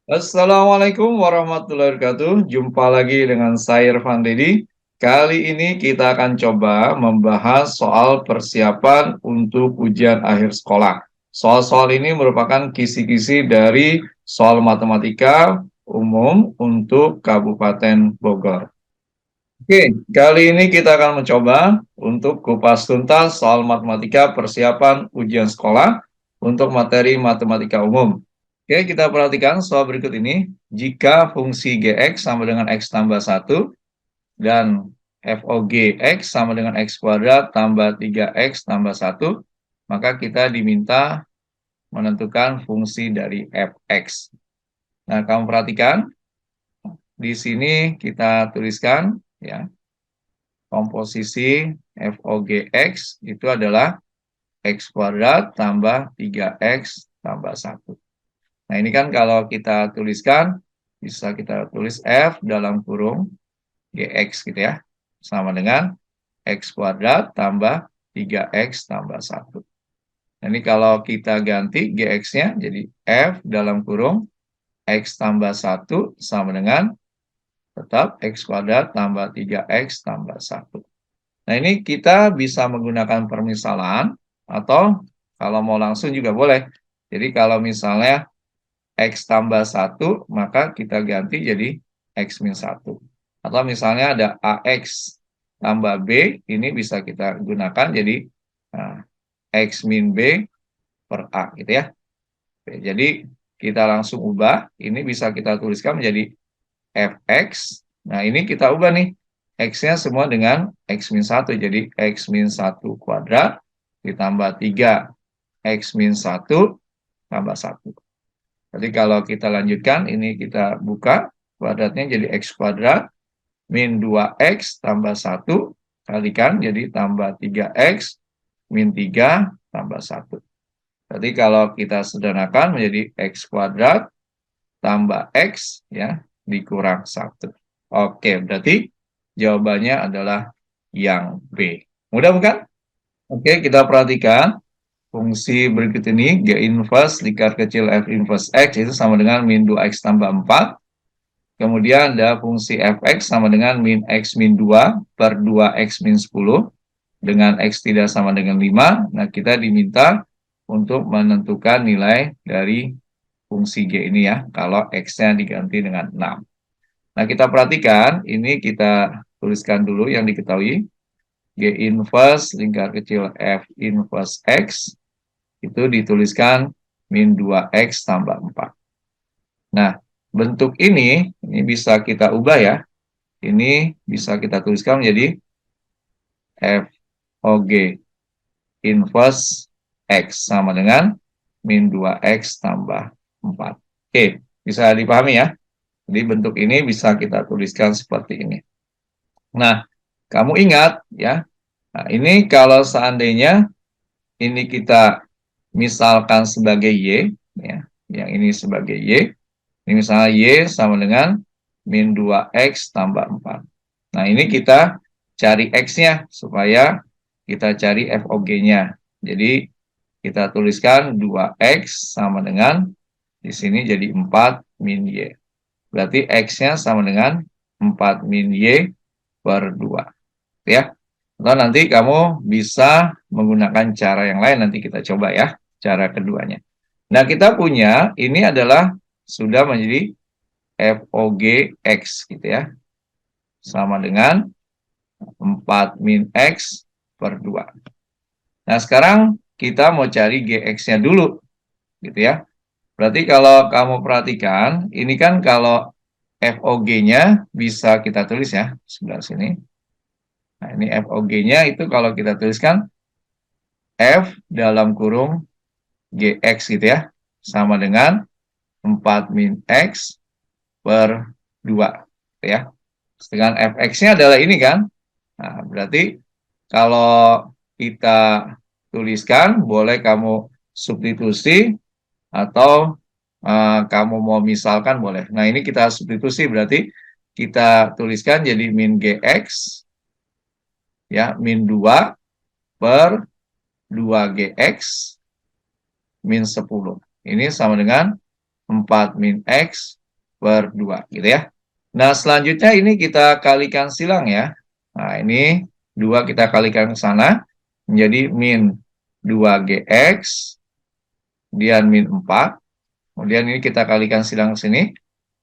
Assalamualaikum warahmatullahi wabarakatuh. Jumpa lagi dengan saya Irfan Dedi. Kali ini kita akan coba membahas soal persiapan untuk ujian akhir sekolah. Soal-soal ini merupakan kisi-kisi dari soal matematika umum untuk Kabupaten Bogor. Oke, kali ini kita akan mencoba untuk kupas tuntas soal matematika persiapan ujian sekolah untuk materi matematika umum. Oke, kita perhatikan soal berikut ini. Jika fungsi Gx sama dengan X tambah 1 dan FOGX sama dengan X kuadrat tambah 3X tambah 1, maka kita diminta menentukan fungsi dari Fx. Nah, kamu perhatikan, di sini kita tuliskan, ya, komposisi FOGX itu adalah X kuadrat tambah 3X tambah 1. Nah, ini kan kalau kita tuliskan, bisa kita tulis F dalam kurung GX gitu ya. Sama dengan X kuadrat tambah 3X tambah 1. Nah, ini kalau kita ganti GX-nya jadi F dalam kurung X tambah 1 sama dengan tetap X kuadrat tambah 3X tambah 1. Nah, ini kita bisa menggunakan permisalan atau kalau mau langsung juga boleh. Jadi kalau misalnya X tambah 1, maka kita ganti jadi X min 1. Atau misalnya ada AX tambah B, ini bisa kita gunakan jadi X min B per A gitu ya. Oke, jadi kita langsung ubah, ini bisa kita tuliskan menjadi Fx. Nah, ini kita ubah nih. X-nya semua dengan X min 1. Jadi X min 1 kuadrat ditambah 3 X min 1 tambah 1. Jadi kalau kita lanjutkan, ini kita buka, kuadratnya jadi X kuadrat min 2X tambah 1, kalikan jadi tambah 3X min 3 tambah 1. Jadi kalau kita sederhanakan menjadi X kuadrat tambah X ya dikurang 1. Oke, berarti jawabannya adalah yang B. Mudah bukan? Oke, kita perhatikan. Fungsi berikut ini, G inverse lingkar kecil F inverse X itu sama dengan min 2X tambah 4. Kemudian ada fungsi Fx sama dengan min X min 2 per 2X min 10. Dengan X tidak sama dengan 5. Nah, kita diminta untuk menentukan nilai dari fungsi G ini ya, kalau X-nya diganti dengan 6. Nah, kita perhatikan, ini kita tuliskan dulu yang diketahui. G inverse lingkar kecil F inverse X itu dituliskan min 2X tambah 4. Nah, bentuk ini bisa kita ubah ya. Ini bisa kita tuliskan menjadi FOG inverse X sama dengan min 2X tambah 4. Oke, bisa dipahami ya. Jadi bentuk ini bisa kita tuliskan seperti ini. Nah, kamu ingat ya, nah, ini kalau seandainya ini kita misalkan sebagai Y, ya, yang ini sebagai Y, ini misalnya Y sama dengan min 2X tambah 4. Nah, ini kita cari X-nya supaya kita cari FOG-nya. Jadi, kita tuliskan 2X sama dengan, di sini jadi 4 min Y. Berarti X-nya sama dengan 4 min Y per 2. Ya. Atau nanti kamu bisa menggunakan cara yang lain, nanti kita coba ya, cara keduanya. Nah, kita punya, ini adalah sudah menjadi FOGX gitu ya. Sama dengan 4 min X per 2. Nah, sekarang kita mau cari GX-nya dulu gitu ya. Berarti kalau kamu perhatikan, ini kan kalau FOG-nya bisa kita tulis ya, sebelah sini. Nah, ini FOG-nya itu kalau kita tuliskan F dalam kurung GX gitu ya, sama dengan 4 min X per 2 gitu ya. Sedangkan Fx-nya adalah ini kan. Nah, berarti kalau kita tuliskan, boleh kamu substitusi atau kamu mau misalkan boleh. Nah, ini kita substitusi, berarti kita tuliskan jadi min Gx, ya, min 2 per 2Gx min 10. Ini sama dengan 4 min X per 2, gitu ya. Nah, selanjutnya ini kita kalikan silang ya. Nah, ini 2 kita kalikan ke sana, menjadi min 2GX, kemudian min 4, kemudian ini kita kalikan silang ke sini.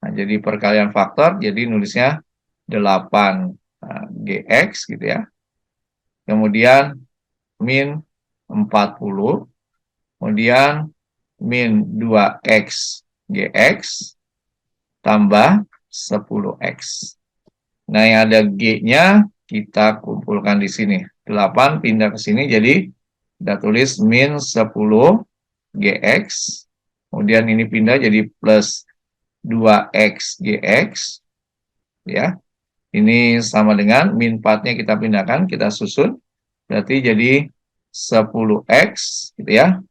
Nah, jadi perkalian faktor, jadi nulisnya 8GX gitu ya. Kemudian min 40, kemudian min 2X GX, tambah 10X. Nah, yang ada G-nya kita kumpulkan di sini. 8 pindah ke sini, jadi kita tulis min 10 GX. Kemudian ini pindah jadi plus 2X GX. Ya, ini sama dengan min 4-nya kita pindahkan, kita susun. Berarti jadi 10X, gitu ya.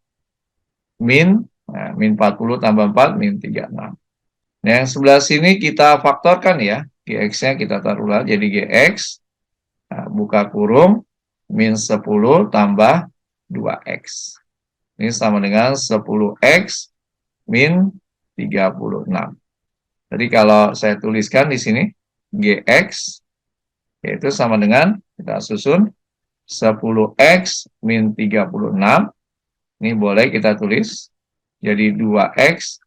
Min 40 tambah 4, min 36. Nah, yang sebelah sini kita faktorkan ya. GX-nya kita taruhlah jadi GX. Nah, buka kurung, min 10 tambah 2X. Ini sama dengan 10X min 36. Jadi kalau saya tuliskan di sini, GX, yaitu sama dengan, kita susun, 10X min 36. Ini boleh kita tulis, jadi 2X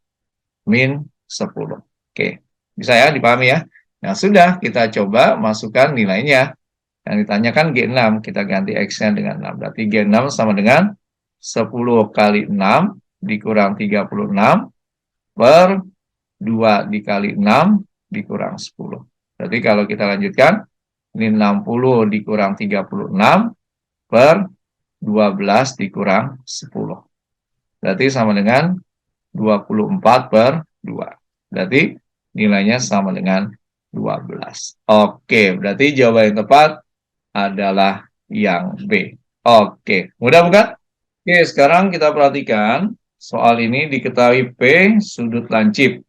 min 10. Oke, bisa ya, dipahami ya? Nah, sudah, kita coba masukkan nilainya. Yang ditanyakan G6, kita ganti X-nya dengan 6. Berarti G6 sama dengan 10 kali 6 dikurang 36 per 2 dikali 6 dikurang 10. Berarti kalau kita lanjutkan, ini 60 dikurang 36 per 12 dikurang 10. Berarti sama dengan 24 per 2. Berarti nilainya sama dengan 12. Oke, berarti jawaban yang tepat adalah yang B. Oke, mudah bukan? Oke, sekarang kita perhatikan soal ini diketahui P sudut lancip.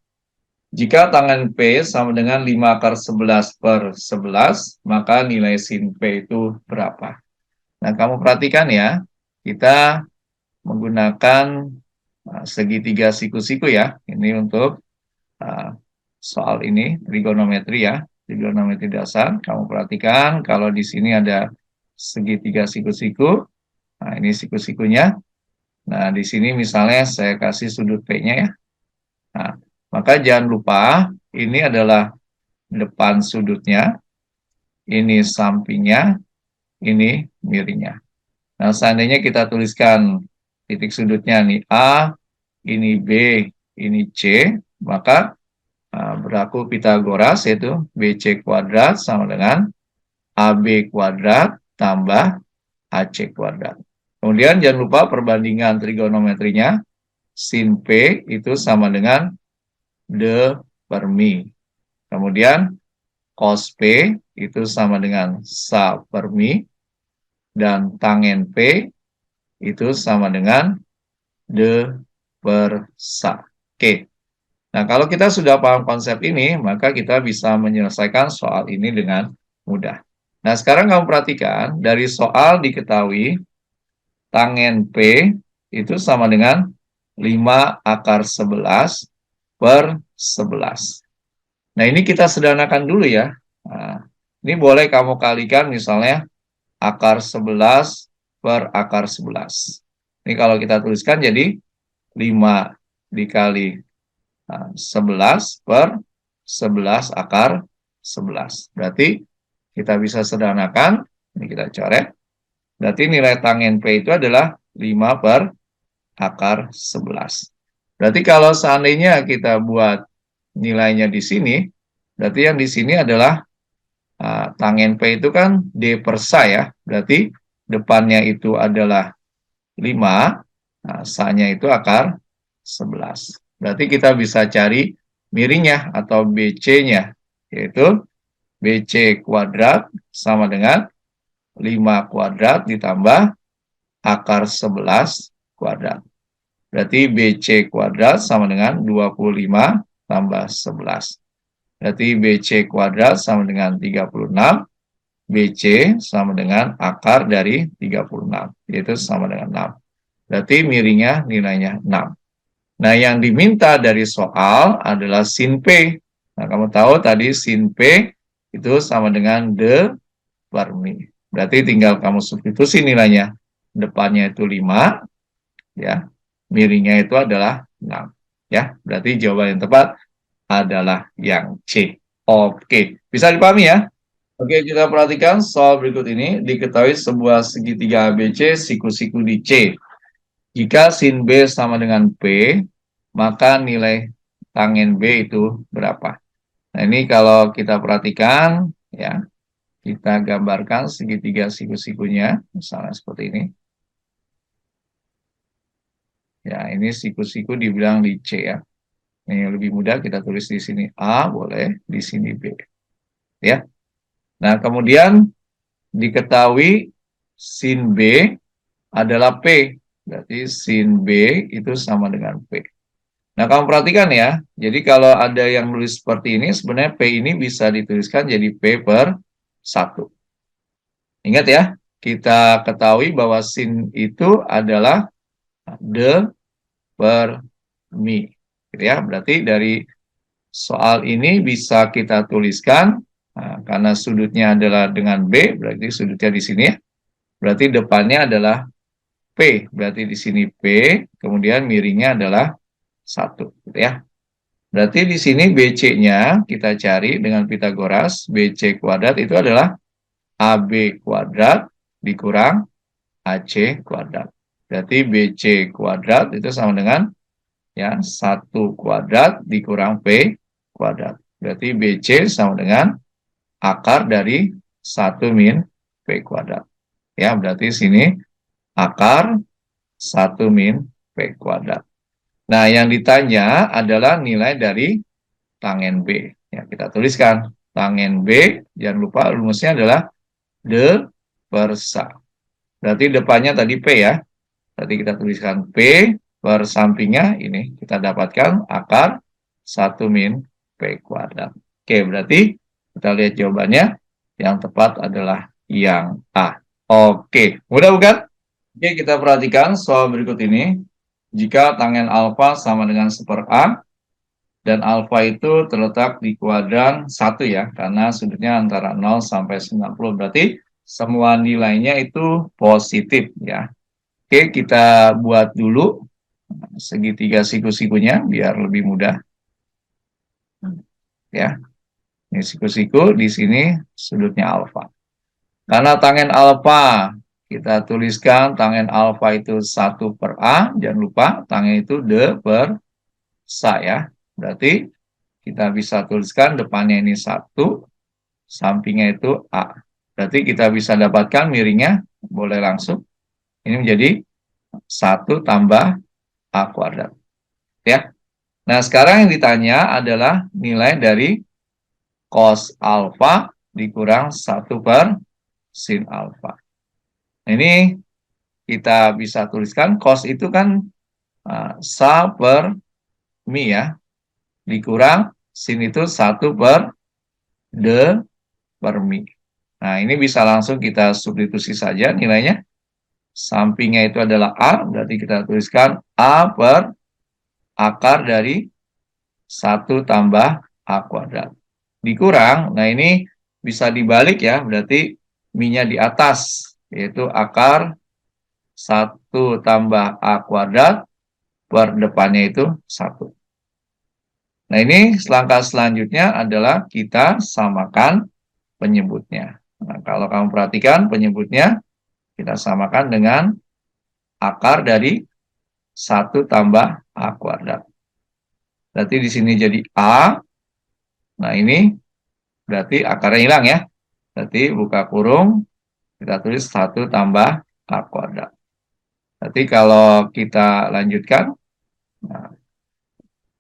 Jika tangan P sama dengan 5 akar 11 per 11, maka nilai sin P itu berapa? Nah, kamu perhatikan ya, kita menggunakan segitiga siku-siku ya. Ini untuk soal ini, trigonometri ya, trigonometri dasar. Kamu perhatikan kalau di sini ada segitiga siku-siku. Nah, ini siku-sikunya. Nah, di sini misalnya saya kasih sudut P-nya ya. Nah, maka jangan lupa ini adalah depan sudutnya, ini sampingnya, ini miringnya. Nah, seandainya kita tuliskan titik sudutnya nih A, ini B, ini C, maka berlaku Pitagoras, yaitu BC kuadrat sama dengan AB kuadrat tambah AC kuadrat. Kemudian jangan lupa perbandingan trigonometrinya, sin P itu sama dengan D per Mi. Kemudian cos P itu sama dengan Sa per Mi. Dan tangen P itu sama dengan D per Sa. Oke. Nah, kalau kita sudah paham konsep ini, maka kita bisa menyelesaikan soal ini dengan mudah. Nah, sekarang kamu perhatikan, dari soal diketahui tangen P itu sama dengan 5 akar 11 per 11. Nah, ini kita sederhanakan dulu ya. Nah, ini boleh kamu kalikan misalnya akar 11 per akar 11. Ini kalau kita tuliskan jadi 5 dikali 11 per 11 akar 11. Berarti kita bisa sederhanakan, ini kita coret. Berarti nilai tangen P itu adalah 5 per akar 11. Berarti kalau seandainya kita buat nilainya di sini, berarti yang di sini adalah tangen P itu kan D per Sa ya. Berarti depannya itu adalah 5, Sa-nya itu akar 11. Berarti kita bisa cari miringnya atau BC-nya, yaitu BC kuadrat sama dengan 5 kuadrat ditambah akar 11 kuadrat. Berarti BC kuadrat sama dengan 25 tambah 11. Berarti BC kuadrat sama dengan 36. BC sama dengan akar dari 36, yaitu sama dengan 6. Berarti miringnya nilainya 6. Nah, yang diminta dari soal adalah sin P. Nah, kamu tahu tadi sin P itu sama dengan D per Mi. Berarti tinggal kamu substitusi nilainya. Depannya itu 5, ya. Miringnya itu adalah 6. Ya, berarti jawaban yang tepat adalah yang C. Oke, bisa dipahami ya? Oke, kita perhatikan soal berikut ini. Diketahui sebuah segitiga ABC siku-siku di C. Jika sin B sama dengan P, maka nilai tangen B itu berapa? Nah, ini kalau kita perhatikan, ya, kita gambarkan segitiga siku-sikunya, misalnya seperti ini. Ya, ini siku-siku dibilang di C ya. Ini lebih mudah kita tulis di sini A, boleh, di sini B. Ya. Nah, kemudian diketahui sin B adalah P. Berarti sin B itu sama dengan P. Nah, kamu perhatikan ya. Jadi kalau ada yang nulis seperti ini, sebenarnya P ini bisa dituliskan jadi P per 1. Ingat ya, kita ketahui bahwa sin itu adalah D per Mi. Gitu ya, berarti dari soal ini bisa kita tuliskan, nah, karena sudutnya adalah dengan B, berarti sudutnya di sini ya. Berarti depannya adalah P, berarti di sini P, kemudian miringnya adalah 1, gitu ya. Berarti di sini BC-nya kita cari dengan Pitagoras, BC kuadrat itu adalah AB kuadrat dikurang AC kuadrat. Berarti BC kuadrat itu sama dengan ya 1 kuadrat dikurang P kuadrat. Berarti BC sama dengan akar dari 1 min P kuadrat. Ya, berarti sini akar 1 min P kuadrat. Nah, yang ditanya adalah nilai dari tangen B. Ya, kita tuliskan tangen B, jangan lupa rumusnya adalah D per sa. Berarti depannya tadi P ya. Berarti kita tuliskan P per sampingnya ini kita dapatkan akar 1 min P kuadrat. Oke, berarti kita lihat jawabannya. Yang tepat adalah yang A. Oke, mudah bukan? Oke, kita perhatikan soal berikut ini. Jika tangen alfa sama dengan 1/A, dan alfa itu terletak di kuadran 1 ya, karena sudutnya antara 0 sampai 90. Berarti semua nilainya itu positif ya. Oke, kita buat dulu segitiga siku-sikunya biar lebih mudah. Ya, ini siku-siku, di sini sudutnya alfa. Karena tangen alfa, kita tuliskan tangen alfa itu 1/A, jangan lupa tangen itu D per sa ya. Berarti kita bisa tuliskan depannya ini 1, sampingnya itu A. Berarti kita bisa dapatkan miringnya, boleh langsung. Ini menjadi 1 tambah A kuadrat. Ya. Nah, sekarang yang ditanya adalah nilai dari cos alfa dikurang 1 per sin alfa. Ini kita bisa tuliskan cos itu kan sa per mi ya. Dikurang sin itu 1 per D per mi. Nah, ini bisa langsung kita substitusi saja nilainya. Sampingnya itu adalah A, berarti kita tuliskan A per akar dari 1 tambah A kuadrat. Dikurang, nah ini bisa dibalik ya, berarti mi-nya di atas, yaitu akar 1 tambah A kuadrat per depannya itu 1. Nah, ini langkah selanjutnya adalah kita samakan penyebutnya. Nah, kalau kamu perhatikan penyebutnya, kita samakan dengan akar dari 1 tambah A kuadrat. Berarti di sini jadi A. Nah, ini berarti akarnya hilang ya. Berarti buka kurung, kita tulis 1 tambah A kuadrat. Berarti kalau kita lanjutkan, nah,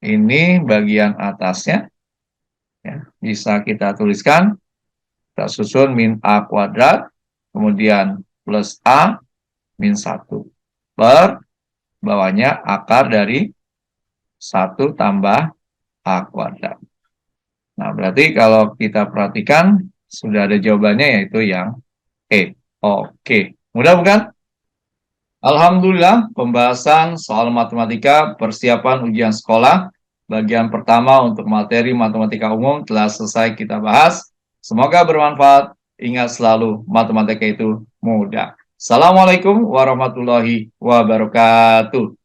ini bagian atasnya, ya, bisa kita tuliskan, kita susun min A kuadrat, kemudian plus A min 1 per bawahnya akar dari 1 tambah A kuadrat. Nah, berarti kalau kita perhatikan, sudah ada jawabannya yaitu yang E. Oke, mudah bukan? Alhamdulillah, pembahasan soal matematika persiapan ujian sekolah bagian pertama untuk materi matematika umum telah selesai kita bahas. Semoga bermanfaat. Ingat selalu, matematika itu mudah. Assalamualaikum warahmatullahi wabarakatuh.